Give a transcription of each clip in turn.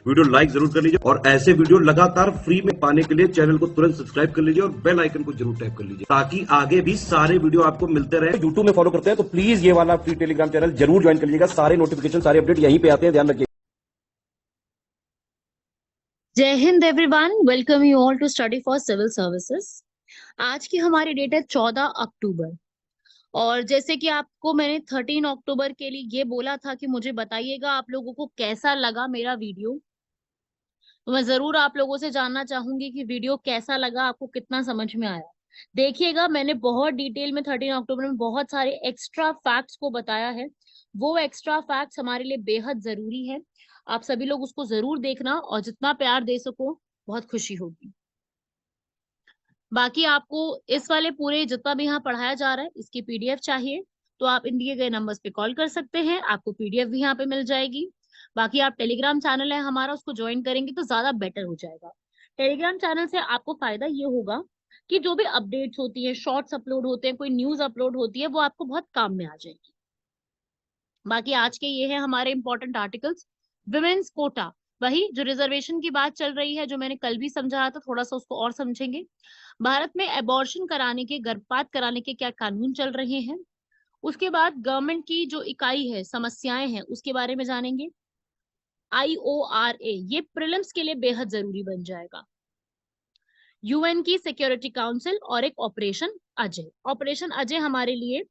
Video like जरूर कर लीजिए और ऐसे वीडियो लगातार फ्री में पाने के लिए चैनल को तुरंत सब्सक्राइब कर लीजिए और बेल आइकन को जरूर टैप कर लीजिए ताकि आगे भी सारे वीडियो आपको मिलते रहे। यूट्यूब में फॉलो करते हैं तो प्लीज ये वाला फ्री टेलीग्राम चैनल जरूर ज्वाइन कर लीजिएगा। सारे नोटिफिकेशन, सारे अपडेट यहीं पे आते हैं, ध्यान रखिए। Jai Hind everyone, welcome you all to study for civil services. आज की हमारी डेट है 14 अक्टूबर। और जैसे कि आपको मैंने 13 अक्टूबर के लिए ये बोला था कि मुझे बताइएगा आप लोगों को कैसा लगा मेरा वीडियो। तो मैं जरूर आप लोगों से जानना चाहूंगी कि वीडियो कैसा लगा, आपको कितना समझ में आया। देखिएगा, मैंने बहुत डिटेल में 13 अक्टूबर में बहुत सारे एक्स्ट्रा फैक्ट्स को बताया है। वो एक्स्ट्रा फैक्ट्स हमारे लिए बेहद जरूरी है। आप सभी लोग उसको जरूर देखना और जितना प्यार दे सको बहुत खुशी होगी। बाकी आपको इस वाले पूरे जितना भी यहाँ पढ़ाया जा रहा है इसकी पीडीएफ चाहिए तो आप इन दिए गए नंबर्स पे कॉल कर सकते हैं, आपको पीडीएफ भी यहाँ पे मिल जाएगी। बाकी आप टेलीग्राम चैनल है हमारा, उसको ज्वाइन करेंगे तो ज्यादा बेटर हो जाएगा। टेलीग्राम चैनल से आपको फायदा ये होगा कि जो भी अपडेट्स होती है, शॉर्ट्स अपलोड होते हैं, कोई न्यूज अपलोड होती है, वो आपको बहुत काम में आ जाएगी। बाकी आज के ये है हमारे इंपॉर्टेंट आर्टिकल्स। विमेन्स कोटा, वही जो रिजर्वेशन की बात चल रही है, जो मैंने कल भी समझाया था, थोड़ा सा उसको और समझेंगे। भारत में एबॉर्शन कराने के, गर्भपात कराने के क्या कानून चल रहे हैं। उसके बाद गवर्नमेंट की जो इकाई है, समस्याएं हैं, उसके बारे में जानेंगे। IORA ये प्रीलिम्स के लिए बेहद जरूरी बन जाएगा। यूएन की सिक्योरिटी काउंसिल और एक ऑपरेशन अजय। ऑपरेशन अजय हमारे लिए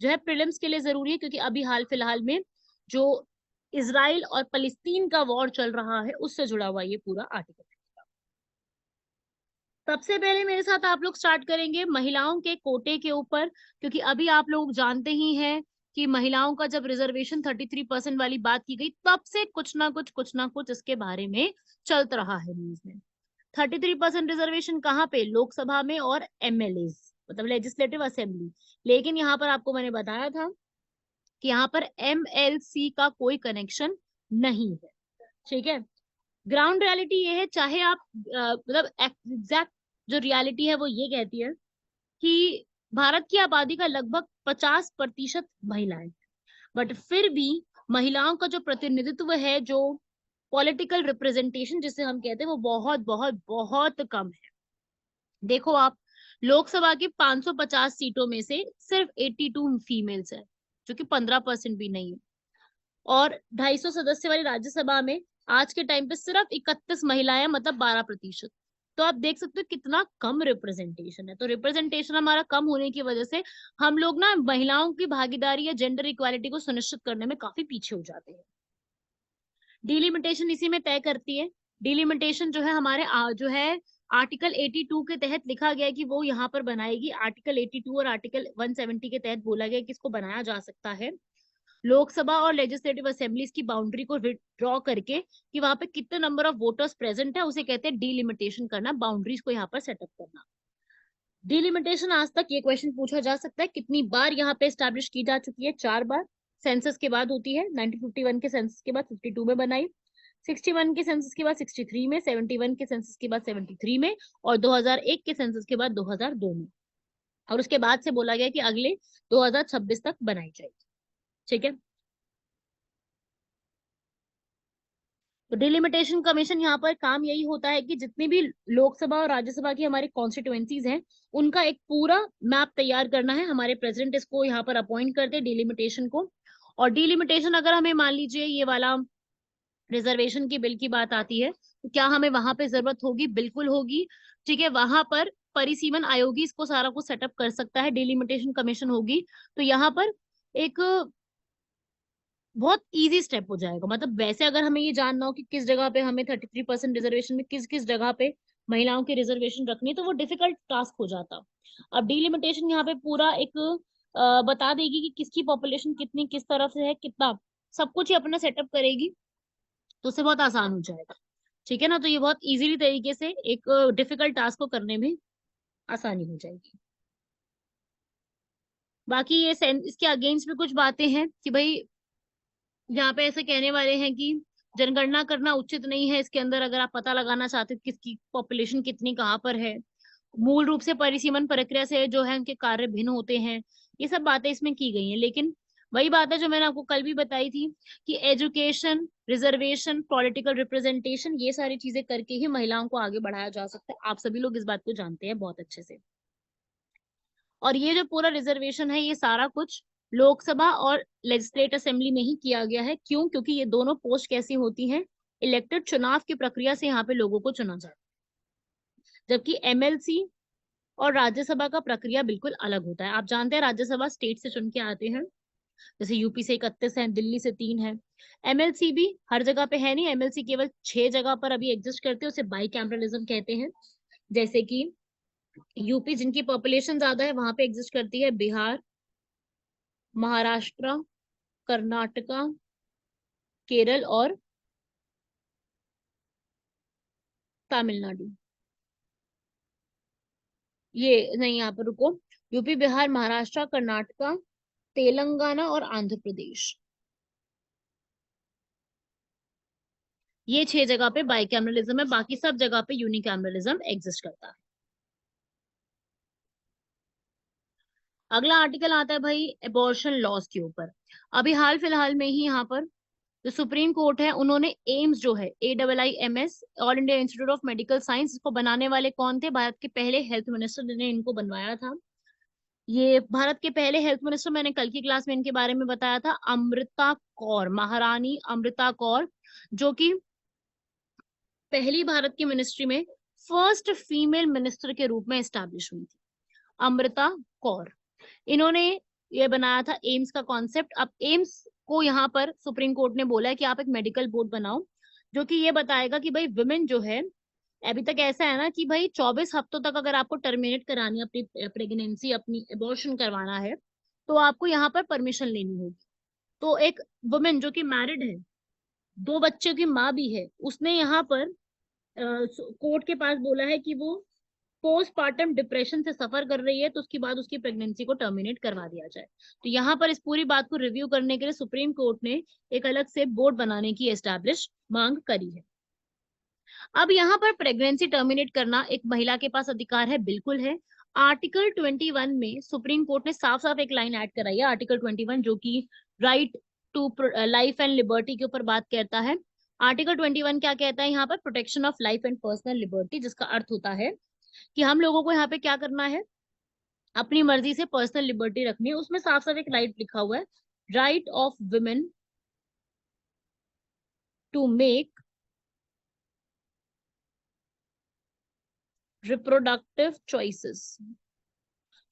जो है प्रीलिम्स के लिए जरूरी है क्योंकि अभी हाल फिलहाल में जो इजराइल और फलस्तीन का वॉर चल रहा है उससे जुड़ा हुआ ये पूरा आर्टिकल। सबसे पहले मेरे साथ आप लोग स्टार्ट करेंगे महिलाओं के कोटे के ऊपर, क्योंकि अभी आप लोग जानते ही हैं कि महिलाओं का जब रिजर्वेशन 33% वाली बात की गई तब से कुछ ना कुछ इसके बारे में चलता रहा है न्यूज में। 33% रिजर्वेशन कहाँ पे? लोकसभा में और MLA, मतलब लेजिस्लेटिव असेंबली। लेकिन यहाँ पर आपको मैंने बताया था कि यहाँ पर MLC का कोई कनेक्शन नहीं है। ठीक है, ग्राउंड रियलिटी ये है, चाहे आप मतलब एग्जैक्ट जो रियलिटी है वो ये कहती है कि भारत की आबादी का लगभग 50% महिलाएं, बट फिर भी महिलाओं का जो प्रतिनिधित्व है, जो पॉलिटिकल रिप्रेजेंटेशन जिसे हम कहते हैं, वो बहुत बहुत बहुत कम है। देखो आप, लोकसभा की 550 सीटों में से सिर्फ 82 फीमेल्स है, जो कि 15% भी नहीं है। और 250 सदस्य वाली राज्यसभा में आज के टाइम पे सिर्फ 31 महिलाएं, मतलब 12%। तो आप देख सकते हो कितना कम रिप्रेजेंटेशन है। तो रिप्रेजेंटेशन हमारा कम होने की वजह से हम लोग ना महिलाओं की भागीदारी या जेंडर इक्वालिटी को सुनिश्चित करने में काफी पीछे हो जाते हैं। डिलिमिटेशन इसी में तय करती है। डिलिमिटेशन जो है हमारे जो है आर्टिकल 82 के तहत लिखा गया है कि वो यहाँ पर बनाएगी। आर्टिकल 82 और आर्टिकल 170 के तहत बोला गया कि इसको बनाया जा सकता है। लोकसभा और लेजिस्लेटिव असेंबलीज की बाउंड्री को ड्रॉ करके कि वहां पे कितने नंबर ऑफ वोटर्स प्रेजेंट है, उसे कहते हैं डिलिमिटेशन करना, बाउंड्रीज को यहाँ पर सेटअप करना। डिलिमिटेशन आज तक ये क्वेश्चन पूछा जा सकता है कितनी बार यहाँ पे स्टैब्लिश की जा चुकी है? 4 बार। सेंसस के बाद होती है, 1951 के सेंसस के बाद 52 में बनाई, 61 के सेंसस के बाद 63 में, 71 के सेंसस के बाद 73 में, और 2001 के सेंसस के बाद 2002 में। और उसके बाद से बोला गया कि अगले 2026 तक बनाई जाएगी। ठीक है, तो डिलिमिटेशन कमीशन यहाँ पर काम यही होता है कि जितनी भी लोकसभा और राज्यसभा की हमारी कॉन्स्टिट्युएंसीज हैं उनका एक पूरा मैप तैयार करना है। हमारे प्रेसिडेंट इसको यहाँ पर अपॉइंट करते हैं डिलिमिटेशन को। और डिलिमिटेशन अगर हमें मान लीजिए ये वाला रिजर्वेशन की बिल की बात आती है तो क्या हमें वहां पे जरूरत होगी? बिल्कुल होगी। ठीक है, वहां पर परिसीमन आयोग ही इसको सारा कुछ सेटअप कर सकता है, डिलिमिटेशन कमीशन होगी तो यहाँ पर एक बहुत इजी स्टेप हो जाएगा। मतलब वैसे अगर हमें ये जानना हो कि किस जगह पे हमें 33% रिजर्वेशन में किस किस जगह पे महिलाओं की रिजर्वेशन रखनी है तो वो डिफिकल्ट टास्क हो जाता। अब डिलिमिटेशन यहाँ पे पूरा एक बता देगी कि किसकी पॉपुलेशन कितनी, किस तरफ से है, कितना, सब कुछ ही अपना सेटअप करेगी, तो उससे बहुत आसान हो जाएगा। ठीक है ना, तो ये बहुत इजीली तरीके से एक डिफिकल्ट टास्क को करने में आसानी हो जाएगी। बाकी ये इसके अगेंस्ट में कुछ बातें हैं कि भाई यहाँ पे ऐसे कहने वाले हैं कि जनगणना करना उचित नहीं है इसके अंदर, अगर आप पता लगाना चाहते हो किसकी पॉपुलेशन कितनी कहाँ पर है। मूल रूप से परिसीमन प्रक्रिया से जो है उनके कार्य भिन्न होते हैं, ये सब बातें इसमें की गई हैं। लेकिन वही बात है जो मैंने आपको कल भी बताई थी कि एजुकेशन, रिजर्वेशन, पॉलिटिकल रिप्रेजेंटेशन, ये सारी चीजें करके ही महिलाओं को आगे बढ़ाया जा सकता है। आप सभी लोग इस बात को जानते हैं बहुत अच्छे से। और ये जो पूरा रिजर्वेशन है, ये सारा कुछ लोकसभा और लेजिस्लेटिव असेंबली में ही किया गया है। क्यों? क्योंकि ये दोनों पोस्ट कैसी होती हैं, इलेक्टेड, चुनाव की प्रक्रिया से यहाँ पे लोगों को चुना जाता है। जबकि एमएलसी और राज्यसभा का प्रक्रिया बिल्कुल अलग होता है। आप जानते हैं राज्यसभा स्टेट से चुन के आते हैं, जैसे यूपी से 31 है, दिल्ली से 3 है। एमएलसी भी हर जगह पे है नहीं, एमएलसी केवल 6 जगह पर अभी एग्जिस्ट करते हैं, उसे बाई कैमरलिज्म कहते हैं। जैसे कि यूपी, जिनकी पॉपुलेशन ज्यादा है, वहां पे एग्जिस्ट करती है बिहार, महाराष्ट्र, कर्नाटका, केरल और तमिलनाडु। ये नहीं, यहाँ पर रुको, यूपी, बिहार, महाराष्ट्र, कर्नाटका, तेलंगाना और आंध्र प्रदेश, ये 6 जगह पे बाइकैमरलिज्म है, बाकी सब जगह पे यूनिकैमरलिज्म एग्जिस्ट करता है। अगला आर्टिकल आता है भाई एबॉर्शन लॉज के ऊपर। अभी हाल फिलहाल में ही यहाँ पर जो सुप्रीम कोर्ट है, उन्होंने एम्स जो है, AIIMS, all India institute of medical science, इसको बनाने वाले कौन थे? भारत के पहले हेल्थ मिनिस्टर ने इनको बनवाया था। ये भारत के पहले हेल्थ मिनिस्टर, मैंने कल की क्लास में इनके बारे में बताया था, अमृता कौर, महारानी अमृता कौर, जो कि पहली भारत की मिनिस्ट्री में फर्स्ट फीमेल मिनिस्टर के रूप में एस्टैब्लिश हुई थी, अमृता कौर। इन्होंने ये बनाया था एम्स का कॉन्सेप्ट। अब एम्स को यहाँ पर सुप्रीम कोर्ट ने बोला है कि आप एक मेडिकल बोर्ड बनाओ जो कि ये बताएगा कि भाई विमेन जो है, अभी तक ऐसा है ना कि भाई 24 हफ्तों तक अगर आपको टर्मिनेट करानी है अपनी प्रेगनेंसी, अपनी एबॉर्शन करवाना है, तो आपको यहाँ पर परमिशन लेनी होगी। तो एक वुमेन जो कि मैरिड है, 2 बच्चों की माँ भी है, उसने यहाँ पर कोर्ट के पास बोला है कि वो पोस्टमार्टम डिप्रेशन से सफर कर रही है, तो उसके बाद उसकी प्रेगनेंसी को टर्मिनेट करवा दिया जाए। तो यहाँ पर इस पूरी बात को रिव्यू करने के लिए सुप्रीम कोर्ट ने एक अलग से बोर्ड बनाने की एस्टैब्लिश मांग करी है। अब यहाँ पर प्रेगनेंसी टर्मिनेट करना एक महिला के पास अधिकार है, बिल्कुल है। आर्टिकल 21 में सुप्रीम कोर्ट ने साफ साफ एक लाइन ऐड कराई है, आर्टिकल 21, जो कि right to life and liberty के ऊपर बात करता है। आर्टिकल 21 क्या कहता है यहाँ पर? Protection of life and personal liberty, जिसका अर्थ होता है कि हम लोगों को यहाँ पे क्या करना है, अपनी मर्जी से पर्सनल लिबर्टी रखनी है। उसमें साफ साफ एक राइट लिखा हुआ है, right of women to make reproductive choices.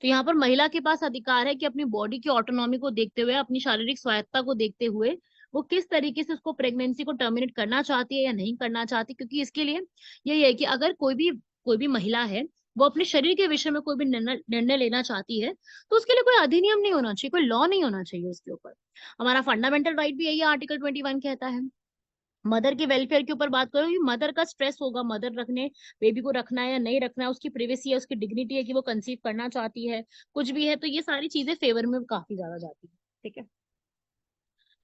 तो यहाँ पर महिला के पास अधिकार है कि अपनी बॉडी की ऑटोनॉमी को देखते हुए, अपनी शारीरिक स्वायत्ता को देखते हुए, वो किस तरीके से उसको प्रेगनेंसी को टर्मिनेट करना चाहती है या नहीं करना चाहती। क्योंकि इसके लिए यही है कि अगर कोई भी महिला है, वो अपने शरीर के विषय में कोई भी निर्णय लेना चाहती है, तो उसके लिए कोई अधिनियम नहीं होना चाहिए, कोई लॉ नहीं होना चाहिए उसके ऊपर। हमारा फंडामेंटल राइट भी यही आर्टिकल 21 कहता है। मदर के वेलफेयर के ऊपर बात करो, मदर का स्ट्रेस होगा, मदर रखने, बेबी को रखना है या नहीं रखना है, उसकी प्रिवेसी है, उसकी डिग्निटी है कि वो कंसीव करना चाहती है, कुछ भी है, तो ये सारी चीजें फेवर में काफी ज्यादा जाती है। ठीक है,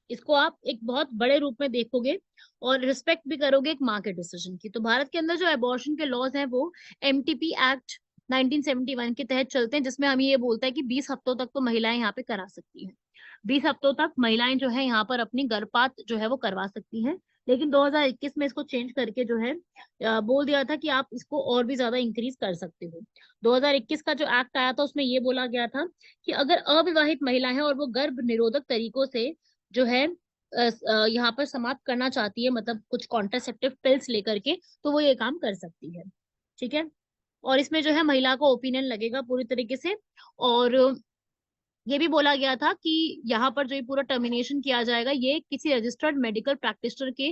इसको आप एक बहुत बड़े रूप में देखोगे और रिस्पेक्ट भी करोगे एक माँ के डिसीजन की। तो भारत के अंदर जो एबॉर्शन के लॉज हैं, वो MTP एक्ट 1971 के तहत चलते हैं, जिसमें हम ये बोलता है कि 20 हफ्तों तक तो महिलाएं यहाँ पे करा सकती हैं। 20 हफ्तों तक महिलाएं जो है यहाँ पर अपनी गर्भपात जो है वो करवा सकती हैं। लेकिन 2021 में इसको चेंज करके जो है बोल दिया था कि आप इसको और भी ज्यादा इंक्रीज कर सकते हो। 2021 का जो एक्ट आया था, उसमें ये बोला गया था कि अगर अविवाहित महिला है और वो गर्भ निरोधक तरीकों से जो है यहाँ पर समाप्त करना चाहती है, मतलब कुछ कॉन्ट्रासेप्टिव पिल्स लेकर के, तो वो ये काम कर सकती है। ठीक है, और इसमें जो है महिला को ओपिनियन लगेगा पूरी तरीके से। और ये भी बोला गया था कि यहाँ पर जो ये पूरा टर्मिनेशन किया जाएगा, ये किसी रजिस्टर्ड मेडिकल प्रैक्टिशनर के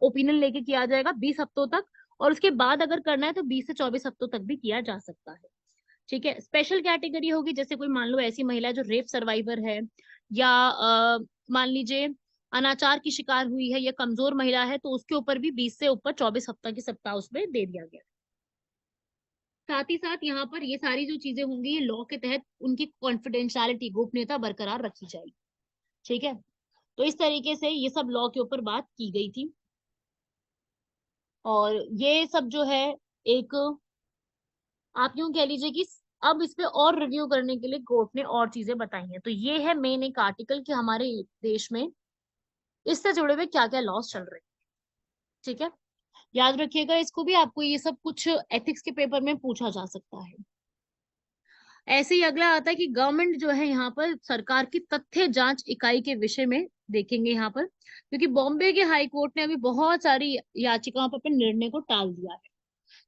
ओपिनियन लेके किया जाएगा 20 हफ्तों तक, और उसके बाद अगर करना है तो 20 से 24 हफ्तों तक भी किया जा सकता है। ठीक है, स्पेशल कैटेगरी होगी, जैसे कोई मान लो ऐसी महिला जो रेप सर्वाइवर है, या मान लीजिए अनाचार की शिकार हुई है, या कमजोर महिला है, तो उसके ऊपर भी 20 से ऊपर 24 हफ्ता की सप्ताह उसमें दे दिया गया। साथ ही साथ यहाँ पर ये सारी जो चीजें होंगी, ये लॉ के तहत उनकी कॉन्फिडेंशियलिटी, गोपनीयता बरकरार रखी जाएगी। ठीक है, तो इस तरीके से ये सब लॉ के ऊपर बात की गई थी। और ये सब जो है, एक आप यूं कह लीजिए कि अब इस पे और रिव्यू करने के लिए कोर्ट ने और चीजें बताई हैं। तो ये है मेन एक आर्टिकल कि हमारे देश में इससे जुड़े हुए क्या क्या लॉस चल रहे हैं। ठीक है, याद रखिएगा इसको भी, आपको ये सब कुछ एथिक्स के पेपर में पूछा जा सकता है। ऐसे ही अगला आता है कि गवर्नमेंट जो है यहाँ पर सरकार की तथ्य जांच इकाई के विषय में देखेंगे यहाँ पर, क्योंकि बॉम्बे के हाई कोर्ट ने अभी बहुत सारी याचिकाओं पर अपने निर्णय को टाल दिया है।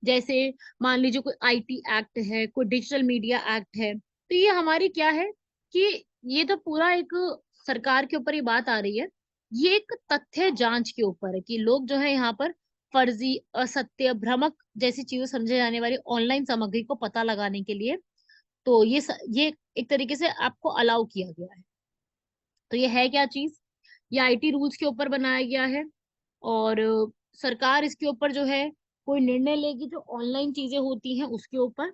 जैसे मान लीजिए कोई आईटी एक्ट है, कोई डिजिटल मीडिया एक्ट है, तो ये हमारी क्या है कि ये तो पूरा एक सरकार के ऊपर ही बात आ रही है। ये एक तथ्य जांच के ऊपर है कि लोग जो है यहाँ पर फर्जी, असत्य, भ्रामक जैसी चीजों समझे जाने वाली ऑनलाइन सामग्री को पता लगाने के लिए, तो ये एक तरीके से आपको अलाउ किया गया है। तो ये है क्या चीज, ये आईटी रूल्स के ऊपर बनाया गया है। और सरकार इसके ऊपर जो है कोई निर्णय लेगी जो ऑनलाइन चीजें होती हैं उसके ऊपर।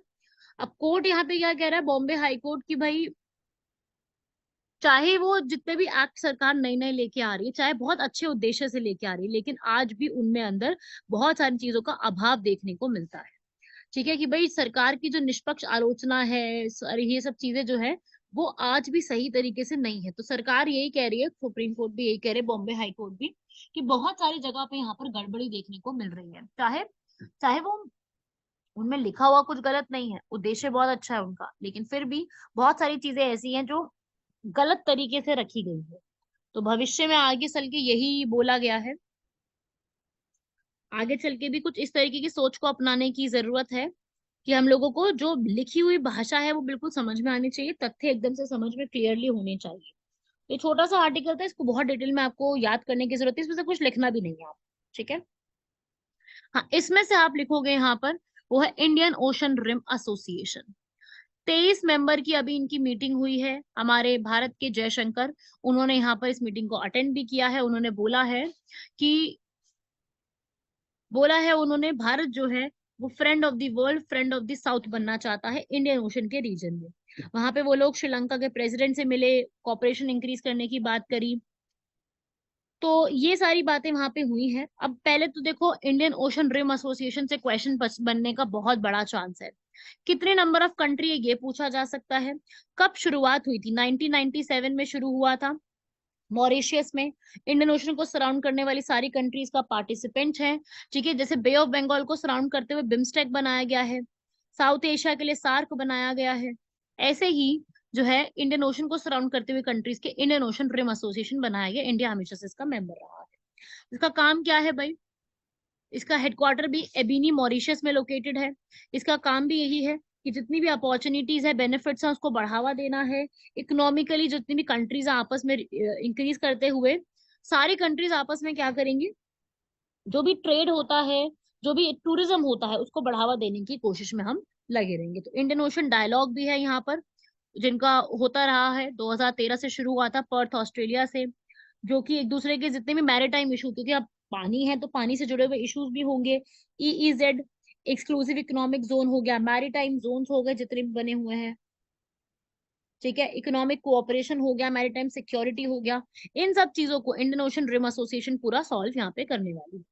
अब कोर्ट यहाँ पे क्या कह रहा है, बॉम्बे हाई कोर्ट, की भाई चाहे वो जितने भी एक्ट सरकार नए नए लेके आ रही है, चाहे बहुत अच्छे उद्देश्य से लेके आ रही है, लेकिन आज भी उनमें अंदर बहुत सारी चीजों का अभाव देखने को मिलता है। ठीक है, कि भाई सरकार की जो निष्पक्ष आलोचना है, ये सब चीजें जो है वो आज भी सही तरीके से नहीं है। तो सरकार यही कह रही है, सुप्रीम कोर्ट भी यही कह रहे हैं, बॉम्बे हाई कोर्ट भी, कि बहुत सारी जगह पे यहाँ पर गड़बड़ी देखने को मिल रही है। चाहे चाहे वो उनमें लिखा हुआ कुछ गलत नहीं है, उद्देश्य बहुत अच्छा है उनका, लेकिन फिर भी बहुत सारी चीजें ऐसी हैं जो गलत तरीके से रखी गई है। तो भविष्य में आगे चल के यही बोला गया है, आगे चल के भी कुछ इस तरीके की सोच को अपनाने की जरूरत है कि हम लोगों को जो लिखी हुई भाषा है वो बिल्कुल समझ में आनी चाहिए, तथ्य एकदम से समझ में क्लियरली होने चाहिए। ये छोटा सा आर्टिकल था, इसको बहुत डिटेल में आपको याद करने की जरूरत है, इसमें से कुछ लिखना भी नहीं है आप। ठीक है, हाँ, इसमें से आप लिखोगे यहाँ पर, वो है Indian Ocean Rim Association. 23 member की अभी इनकी मीटिंग हुई है। हमारे भारत के जयशंकर, उन्होंने यहाँ पर इस मीटिंग को अटेंड भी किया है। उन्होंने कि बोला है उन्होंने, भारत जो है वो friend of the world, friend of the south बनना चाहता है इंडियन ओशन के रीजन में। वहां पे वो लोग श्रीलंका के प्रेसिडेंट से मिले, कॉपरेशन इंक्रीज करने की बात करी। तो ये सारी बातें वहां पे हुई हैं। अब पहले तो देखो, इंडियन ओशन रिम एसोसिएशन से क्वेश्चन बनने का बहुत बड़ा चांस है। कितने नंबर ऑफ कंट्री है ये पूछा जा सकता है। कब शुरुआत हुई थी, 1997 में शुरू हुआ था मॉरिशियस में। इंडियन ओशन को सराउंड करने वाली सारी कंट्रीज का पार्टिसिपेंट है। ठीक है, जैसे बे ऑफ बंगाल को सराउंड करते हुए बिम्स्टेक बनाया गया है, साउथ एशिया के लिए सार्क बनाया गया है। ऐसे ही जो है इंडियन ओशन को सराउंड करते हुए कंट्रीज के इंडियन ओशन रिम एसोसिएशन बनाया गया। इंडिया हमेशा से इसका मेंबर रहा है। इसका काम क्या है भाई, इसका हेडक्वार्टर भी एबिनी मॉरिशस में लोकेटेड है। इसका काम भी यही है कि जितनी भी अपॉर्चुनिटीज है, बेनिफिट्स हैं, उसको बढ़ावा देना है। इकोनॉमिकली जितनी भी कंट्रीज आपस में इंक्रीज करते हुए, सारी कंट्रीज आपस में क्या करेंगी, जो भी ट्रेड होता है, जो भी टूरिज्म होता है, उसको बढ़ावा देने की कोशिश में हम लगे रहेंगे। तो इंडियन ओशन डायलॉग भी है यहाँ पर, जिनका होता रहा है, 2013 से शुरू हुआ था पर्थ ऑस्ट्रेलिया से, जो कि एक दूसरे के जितने भी मैरिटाइम इशू, क्योंकि अब पानी है तो पानी से जुड़े हुए इश्यूज भी होंगे। ईईजेड, एक्सक्लूसिव इकोनॉमिक जोन हो गया, मैरिटाइम जोन्स हो गए जितने भी बने हुए हैं। ठीक है, इकोनॉमिक कोऑपरेशन हो गया, मैरिटाइम सिक्योरिटी हो गया। इन सब चीजों को इंडियन ओशन रिम एसोसिएशन पूरा सॉल्व यहाँ पे करने वाली है।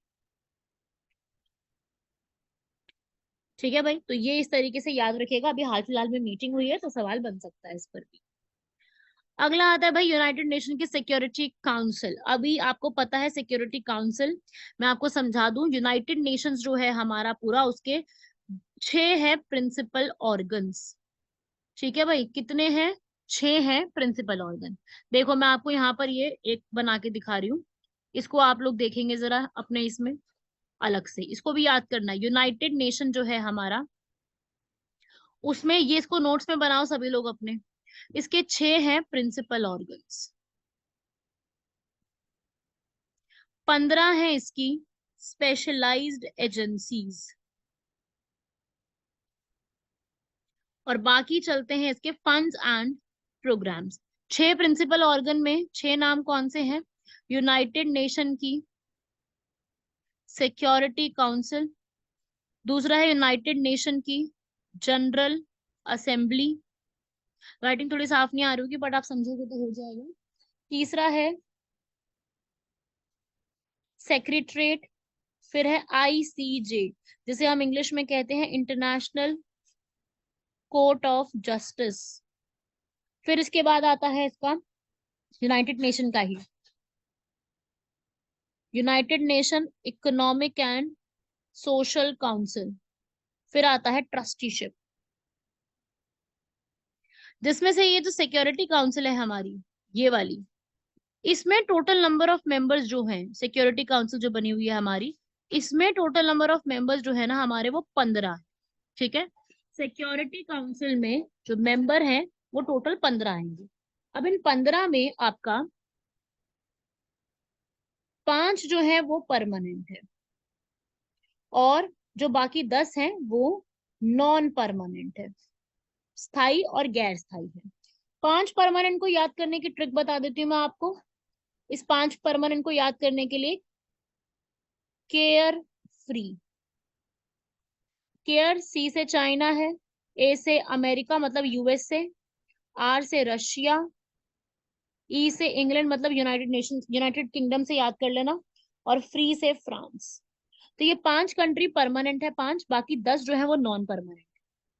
ठीक है भाई, तो ये इस तरीके से याद रखिएगा। अभी हाल फिलहाल में मीटिंग हुई है तो सवाल बन सकता है इस पर भी। अगला आता है भाई यूनाइटेड नेशन की सिक्योरिटी काउंसिल। अभी आपको पता है सिक्योरिटी काउंसिल, मैं आपको समझा दूं, यूनाइटेड नेशंस जो है हमारा पूरा, उसके 6 है प्रिंसिपल ऑर्गन्स। ठीक है भाई, कितने हैं, 6 हैं प्रिंसिपल ऑर्गन। देखो मैं आपको यहाँ पर ये एक बना के दिखा रही हूँ, इसको आप लोग देखेंगे जरा अपने इसमें अलग से, इसको भी याद करना है। यूनाइटेड नेशन जो है हमारा, उसमें ये, इसको नोट्स में बनाओ सभी लोग अपने। इसके 6 हैं प्रिंसिपल ऑर्गन्स, 15 हैं इसकी स्पेशलाइज्ड एजेंसीज, और बाकी चलते हैं इसके funds and programmes. 6 principal organ में 6 नाम कौन से हैं, यूनाइटेड नेशन की सिक्योरिटी काउंसिल, दूसरा है यूनाइटेड नेशन की जनरल असेंबली, राइटिंग थोड़ी साफ नहीं आ रही होगी बट आप समझोगे तो हो जाएगा। तीसरा है सेक्रेटरीट, फिर है आईसीजे, जिसे हम इंग्लिश में कहते हैं इंटरनेशनल कोर्ट ऑफ जस्टिस। फिर इसके बाद आता है इसका यूनाइटेड नेशन का ही, United Nation Economic and Social Council. फिर आता है ट्रस्टीशिप, जिसमें से ये जो सिक्योरिटी काउंसिल है हमारी, ये वाली, इसमें टोटल नंबर ऑफ मेंबर्स जो हैं, सिक्योरिटी काउंसिल जो बनी हुई है हमारी, इसमें टोटल नंबर ऑफ मेंबर्स जो है ना हमारे, वो 15 है। ठीक है, सिक्योरिटी काउंसिल में जो मेंबर हैं वो टोटल 15 आएंगे। अब इन 15 में आपका 5 जो है वो परमानेंट है, और जो बाकी 10 हैं वो नॉन परमानेंट है, स्थाई और गैर स्थाई है। 5 परमानेंट को याद करने की ट्रिक बता देती हूँ मैं आपको। इस 5 परमानेंट को याद करने के लिए, केयर फ्री, केयर सी से चाइना है, ए से अमेरिका मतलब यूएस से, आर से रशिया, ई से इंग्लैंड मतलब यूनाइटेड नेशन, यूनाइटेड किंगडम से याद कर लेना, और फ्री से फ्रांस। तो ये 5 कंट्री परमानेंट है, 5, बाकी 10 जो है वो नॉन परमानेंट।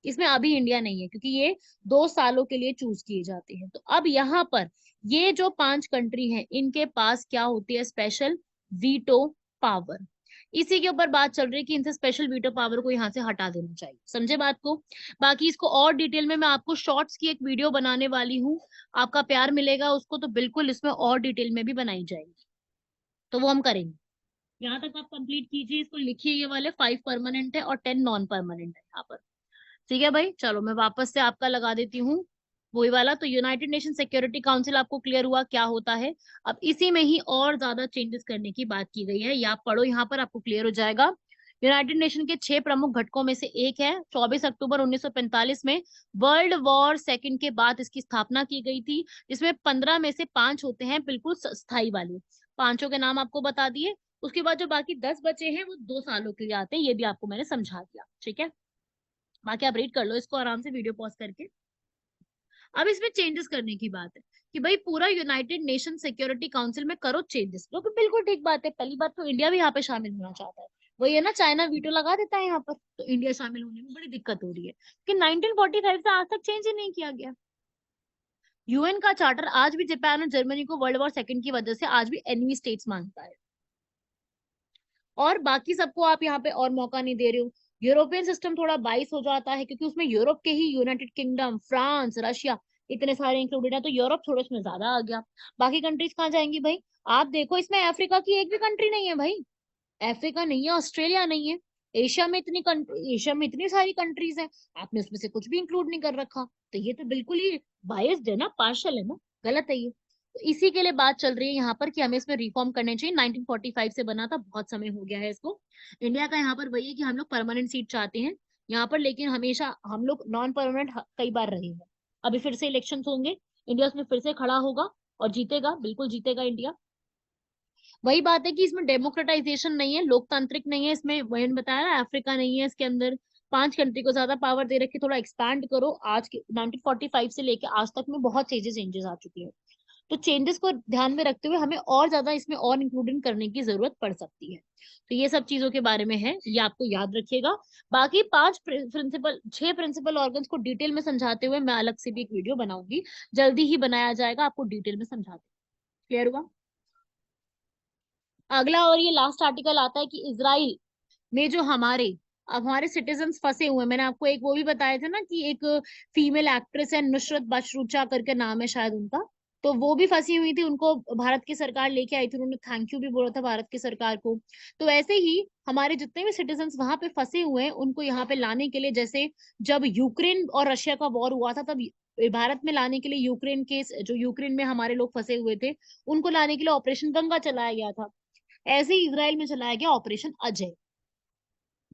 इसमें अभी इंडिया नहीं है क्योंकि ये 2 सालों के लिए चूज किए जाते हैं। तो अब यहाँ पर ये जो 5 कंट्री हैं, इनके पास क्या होती है, स्पेशल वीटो पावर। इसी के ऊपर बात चल रही है कि इनसे स्पेशल वीटो पावर को यहाँ से हटा देना चाहिए। समझे बात को? बाकी इसको और डिटेल में मैं आपको शॉर्ट्स की एक वीडियो बनाने वाली हूँ, आपका प्यार मिलेगा उसको तो बिल्कुल इसमें और डिटेल में भी बनाई जाएगी, तो वो हम करेंगे। यहाँ तक आप कंप्लीट कीजिए, इसको लिखिए, ये वाले 5 परमानेंट है और 10 नॉन परमानेंट है यहाँ पर। ठीक है भाई, चलो मैं वापस से आपका लगा देती हूँ वही वाला। तो यूनाइटेड नेशन सिक्योरिटी काउंसिल आपको क्लियर हुआ क्या होता है। अब इसी में ही और ज्यादा चेंजेस करने की बात की गई है, या आप पढ़ो यहाँ पर, आपको क्लियर हो जाएगा। यूनाइटेड नेशन के 6 प्रमुख घटकों में से एक है। 24 अक्टूबर 1945 में वर्ल्ड वॉर सेकंड के बाद इसकी स्थापना की गई थी, जिसमें 15 में से 5 होते हैं बिल्कुल स्थायी वाले। 5 के नाम आपको बता दिए। उसके बाद जो बाकी 10 बचे हैं वो 2 सालों के लिए आते हैं, ये भी आपको मैंने समझा दिया। ठीक है, बाकी आप रीड कर लो इसको आराम से वीडियो पॉज करके। अब इसमें चेंजेस करने की बात है कि भाई पूरा यूनाइटेड नेशन सिक्योरिटी काउंसिल में करो चेंजेस, जो कि बिल्कुल ठीक बात है। पहली बात तो इंडिया भी यहाँ पे शामिल होना चाहता है, वही है ना, चाइना वीटो लगा देता है यहाँ पर, तो इंडिया शामिल होने में बड़ी दिक्कत हो रही है कि 1945 से आज तक चेंज ही नहीं किया गया। यूएन का चार्टर आज भी जापान और जर्मनी को वर्ल्ड वॉर सेकंड की वजह से आज भी एनिमी स्टेट्स मानता है, और बाकी सबको आप यहाँ पे और मौका नहीं दे रहे हो। यूरोपियन सिस्टम थोड़ा बाइस हो जाता है क्योंकि उसमें यूरोप के ही यूनाइटेड किंगडम, फ्रांस, रशिया, इतने सारे इंक्लूडेड है, तो यूरोप थोड़ा इसमें ज्यादा आ गया। बाकी कंट्रीज कहाँ जाएंगी भाई? आप देखो, इसमें अफ्रीका की एक भी कंट्री नहीं है भाई, अफ्रीका नहीं है, ऑस्ट्रेलिया नहीं है। एशिया में इतनी सारी कंट्रीज हैं, आपने उसमें से कुछ भी इंक्लूड नहीं कर रखा, तो ये तो बिल्कुल ही बायस्ड है ना, पार्शल है ना, गलत है ये। तो इसी के लिए बात चल रही है यहाँ पर कि हमें इसमें रिफॉर्म करने चाहिए। 1945 से बना था, बहुत समय हो गया है इसको। इंडिया का यहाँ पर वही है कि हम लोग परमानेंट सीट चाहते हैं यहाँ पर, लेकिन हमेशा हम लोग नॉन परमानेंट कई बार रहे हैं। अभी फिर से इलेक्शन होंगे, इंडिया उसमें फिर से खड़ा होगा और जीतेगा, बिल्कुल जीतेगा इंडिया। वही बात है कि इसमें डेमोक्रेटाइजेशन नहीं है, लोकतांत्रिक नहीं है इसमें, वही बताया ना, अफ्रीका नहीं है इसके अंदर। 5 कंट्री को ज्यादा पावर दे रखी, थोड़ा एक्सपैंड करो। आज के 1945 से लेके आज तक में बहुत चेंजेस आ चुकी है, तो चेंजेस को ध्यान में रखते हुए हमें और ज्यादा इसमें और इंक्लूडिंग करने की जरूरत पड़ सकती है। तो ये सब चीजों के बारे में है, ये आपको याद रखिएगा। बाकी 6 प्रिंसिपल ऑर्गन्स को डिटेल में समझाते हुए मैं अलग से भी एक वीडियो बनाऊंगी, जल्दी ही बनाया जाएगा, आपको डिटेल में समझाते। क्लियर हुआ? अगला और ये लास्ट आर्टिकल आता है कि इजराइल में जो हमारे सिटीजन्स फंसे हुए हैं। मैंने आपको एक वो भी बताया था ना कि एक फीमेल एक्ट्रेस है, नुसरत बशरूचा करके नाम है शायद उनका, तो वो भी फंसी हुई थी, उनको भारत की सरकार लेके आई थी, उन्होंने थैंक यू भी बोला था भारत की सरकार को। तो वैसे ही हमारे जितने भी सिटीजन्स वहां पे फंसे हुए हैं उनको यहाँ पे लाने के लिए, जैसे जब यूक्रेन और रशिया का वॉर हुआ था तब भारत में लाने के लिए यूक्रेन के, जो यूक्रेन में हमारे लोग फंसे हुए थे उनको लाने के लिए ऑपरेशन गंगा चलाया गया था, ऐसे ही इसराइल में चलाया गया ऑपरेशन अजय।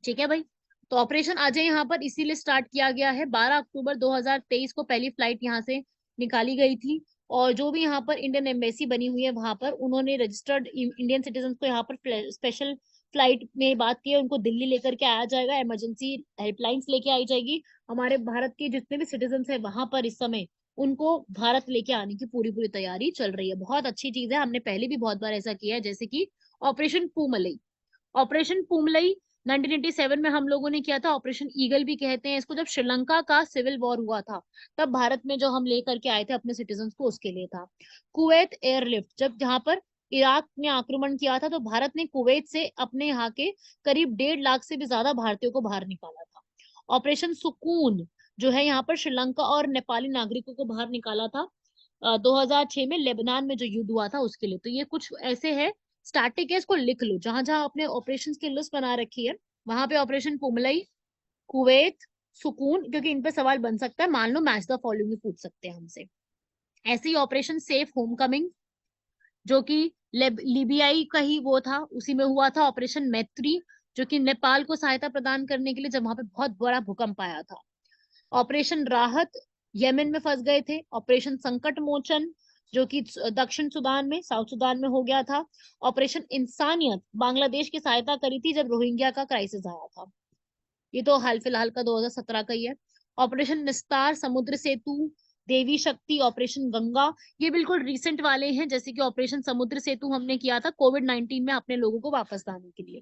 ठीक है भाई, तो ऑपरेशन अजय यहाँ पर इसीलिए स्टार्ट किया गया है। 12 अक्टूबर 2023 को पहली फ्लाइट यहाँ से निकाली गई थी, और जो भी यहाँ पर इंडियन एम्बेसी बनी हुई है वहां पर उन्होंने रजिस्टर्ड इंडियन सिटीजन को यहाँ पर स्पेशल फ्लाइट में बात की है, उनको दिल्ली लेकर के आया जाएगा, इमरजेंसी हेल्पलाइंस लेके आई जाएगी। हमारे भारत के जितने भी सिटीजन है वहां पर इस समय उनको भारत लेके आने की पूरी पूरी तैयारी चल रही है। बहुत अच्छी चीज है, हमने पहले भी बहुत बार ऐसा किया है, जैसे कि ऑपरेशन पूमलई। ऑपरेशन पूमलई 1987 में हम लोगों ने किया था ऑपरेशन ईगल भी कहते हैं इसको, जब श्रीलंका का सिविल वॉर हुआ था तब भारत में जो हम लेकर के आए थे अपने सिटीजन्स को, उसके लिए था। कुवैत एयरलिफ्ट, जब जहां पर इराक ने आक्रमण किया था तो भारत ने कुवैत से अपने यहाँ के करीब 1.5 लाख से भी ज्यादा भारतीयों को बाहर निकाला था। ऑपरेशन सुकून जो है यहाँ पर श्रीलंका और नेपाली नागरिकों को बाहर निकाला था 2006 में लेबनान में जो युद्ध हुआ था उसके लिए। तो ये कुछ ऐसे है, स्टैटिक है, इसको लिख लो, जहां जहां अपने ऑपरेशंस की लिस्ट बना रखी है वहां पे ऑपरेशन पुमलई, कुवैत, सुकून, क्योंकि इन पे सवाल बन सकता है, मान लो मैच द फॉलोइंग भी पूछ सकते हैं हमसे। ऐसे ही ऑपरेशन सेफ होमकमिंग जो कि लीबियाई का ही वो था, उसी में हुआ था। ऑपरेशन मैत्री जो कि नेपाल को सहायता प्रदान करने के लिए, जब वहां पे बहुत बड़ा भूकंप आया था। ऑपरेशन राहत, यमन में फंस गए थे। ऑपरेशन संकट मोचन जो कि दक्षिण सुदान में, साउथ सुदान में हो गया था। ऑपरेशन इंसानियत, बांग्लादेश की सहायता करी थी जब रोहिंग्या का क्राइसिस आया था, ये तो हाल फिलहाल का 2017 का ही है। ऑपरेशन निस्तार, समुद्र सेतु, देवी शक्ति, ऑपरेशन गंगा, ये बिल्कुल रिसेंट वाले हैं। जैसे कि ऑपरेशन समुद्र सेतु हमने किया था कोविड-19 में अपने लोगों को वापस लाने के लिए,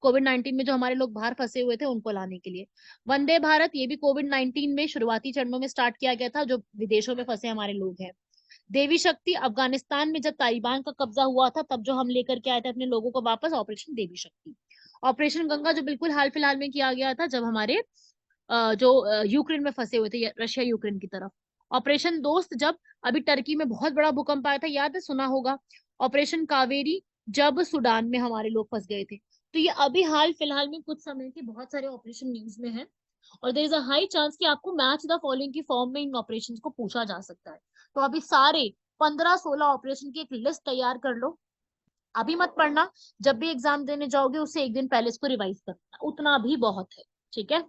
कोविड-19 में जो हमारे लोग बाहर फंसे हुए थे उनको लाने के लिए। वंदे भारत, ये भी कोविड-19 में शुरुआती चरणों में स्टार्ट किया गया था, जो विदेशों में फंसे हमारे लोग हैं। देवी शक्ति, अफगानिस्तान में जब तालिबान का कब्जा हुआ था तब जो हम लेकर के आए थे अपने लोगों को वापस, ऑपरेशन देवी शक्ति। ऑपरेशन गंगा जो बिल्कुल हाल फिलहाल में किया गया था जब हमारे जो यूक्रेन में फंसे हुए थे, रशिया यूक्रेन की तरफ। ऑपरेशन दोस्त, जब अभी टर्की में बहुत बड़ा भूकंप आया था, याद है, सुना होगा। ऑपरेशन कावेरी, जब सूडान में हमारे लोग फंस गए थे। तो ये अभी हाल फिलहाल में कुछ समय के बहुत सारे ऑपरेशन न्यूज में है, और there is a high chance कि आपको मैच द फॉलोइंग की फॉर्म में इन ऑपरेशंस को पूछा जा सकता है। तो अभी सारे 15-16 ऑपरेशन की एक लिस्ट तैयार कर लो, अभी मत पढ़ना, जब भी एग्जाम देने जाओगे उससे एक दिन पहले इसको रिवाइज करना, उतना भी बहुत है, ठीक है।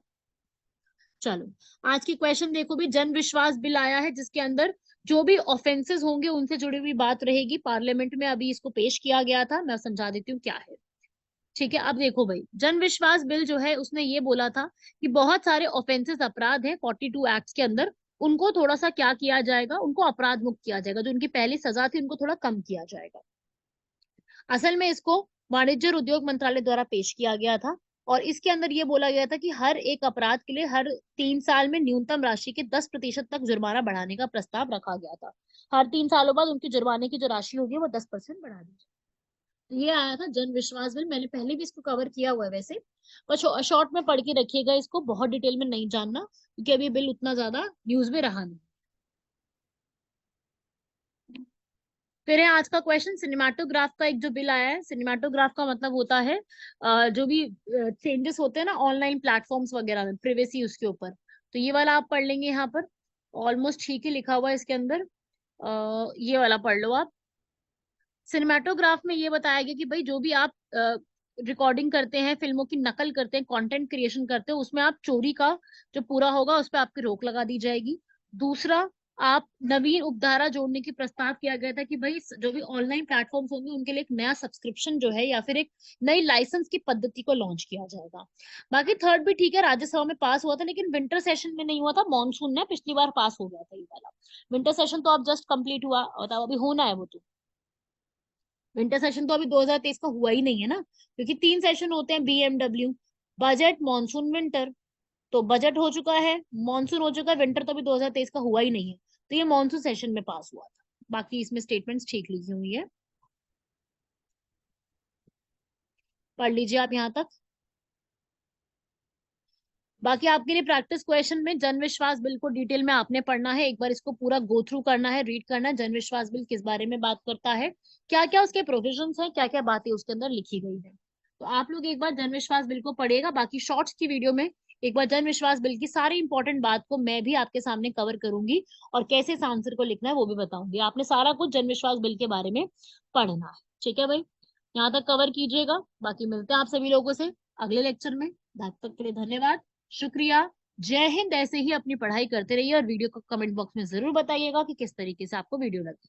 चलो आज की क्वेश्चन देखो भी, जन विश्वास बिल आया है जिसके अंदर जो भी ऑफेंसेस होंगे उनसे जुड़ी हुई बात रहेगी। पार्लियामेंट में अभी इसको पेश किया गया था, मैं समझा देती हूँ क्या है, ठीक है। अब देखो भाई, जन विश्वास बिल जो है उसने ये बोला था कि बहुत सारे ऑफेंसेस, अपराध है 42 एक्ट के अंदर, उनको थोड़ा सा क्या किया जाएगा, उनको अपराध मुक्त किया जाएगा, जो उनकी पहली सजा थी उनको थोड़ा कम किया जाएगा। असल में इसको वाणिज्य और उद्योग मंत्रालय द्वारा पेश किया गया था, और इसके अंदर ये बोला गया था कि हर एक अपराध के लिए हर 3 साल में न्यूनतम राशि के 10% तक जुर्माना बढ़ाने का प्रस्ताव रखा गया था। हर 3 सालों बाद उनकी जुर्माने की जो राशि होगी वो 10% बढ़ा दी जाएगी। तो ये आया था जन विश्वास बिल, मैंने पहले भी इसको कवर किया हुआ है वैसे, पर शॉर्ट में पढ़ के रखिएगा इसको, बहुत डिटेल में नहीं जानना क्योंकि अभी बिल उतना ज्यादा न्यूज में रहा नहीं। फिर है आज का क्वेश्चन, सिनेमाटोग्राफ का एक जो बिल आया है। सिनेमाटोग्राफ का मतलब होता है जो भी चेंजेस होते हैं ना ऑनलाइन प्लेटफॉर्म्स वगैरह में, प्रिवेसी उसके ऊपर, तो ये वाला आप पढ़ लेंगे यहाँ पर, ऑलमोस्ट ठीक ही लिखा हुआ है इसके अंदर। ये वाला पढ़ लो आप। सिनेमाटोग्राफ में ये बताया गया कि भाई जो भी आप रिकॉर्डिंग करते हैं, फिल्मों की नकल करते हैं, कंटेंट क्रिएशन करते हैं, उसमें आप चोरी का जो पूरा होगा उस पर आपकी रोक लगा दी जाएगी। दूसरा, आप नवीन उपधारा जोड़ने की प्रस्ताव किया गया था कि भाई जो भी ऑनलाइन प्लेटफॉर्म्स होंगे उनके लिए एक नया सब्सक्रिप्शन जो है या फिर एक नई लाइसेंस की पद्धति को लॉन्च किया जाएगा। बाकी थर्ड भी ठीक है, राज्यसभा में पास हुआ था लेकिन विंटर सेशन में नहीं हुआ था, मानसून में पिछली बार पास हो गया था ये वाला। विंटर सेशन तो अब जस्ट कंप्लीट हुआ और अभी होना है वो, तो विंटर सेशन तो अभी 2023 का हुआ ही नहीं है ना, क्योंकि 3 सेशन होते हैं बीएमडब्ल्यू, बजट, मानसून, विंटर। तो बजट हो चुका है, मानसून हो चुका है, विंटर तो अभी 2023 का हुआ ही नहीं है, तो ये मानसून सेशन में पास हुआ था। बाकी इसमें स्टेटमेंट्स ठीक लिखी हुई है, पढ़ लीजिए आप यहाँ तक। बाकी आपके लिए प्रैक्टिस क्वेश्चन में जन विश्वास बिल को डिटेल में आपने पढ़ना है, एक बार इसको पूरा गो थ्रू करना है, रीड करना है, जन विश्वास बिल किस बारे में बात करता है, क्या क्या उसके प्रोविजंस हैं, क्या क्या बातें उसके अंदर लिखी गई है। तो आप लोग एक बार जन विश्वास बिल को पढ़ेगा। बाकी शॉर्ट्स की वीडियो में एक बार जन विश्वास बिल की सारी इंपॉर्टेंट बात को मैं भी आपके सामने कवर करूंगी, और कैसे इस आंसर को लिखना है वो भी बताऊंगी। आपने सारा कुछ जन विश्वास बिल के बारे में पढ़ना है, ठीक है भाई, यहाँ तक कवर कीजिएगा। बाकी मिलते हैं आप सभी लोगों से अगले लेक्चर में, तब तक के लिए धन्यवाद, शुक्रिया, जय हिंद। ऐसे ही अपनी पढ़ाई करते रहिए और वीडियो को कमेंट बॉक्स में जरूर बताइएगा कि किस तरीके से आपको वीडियो लगी।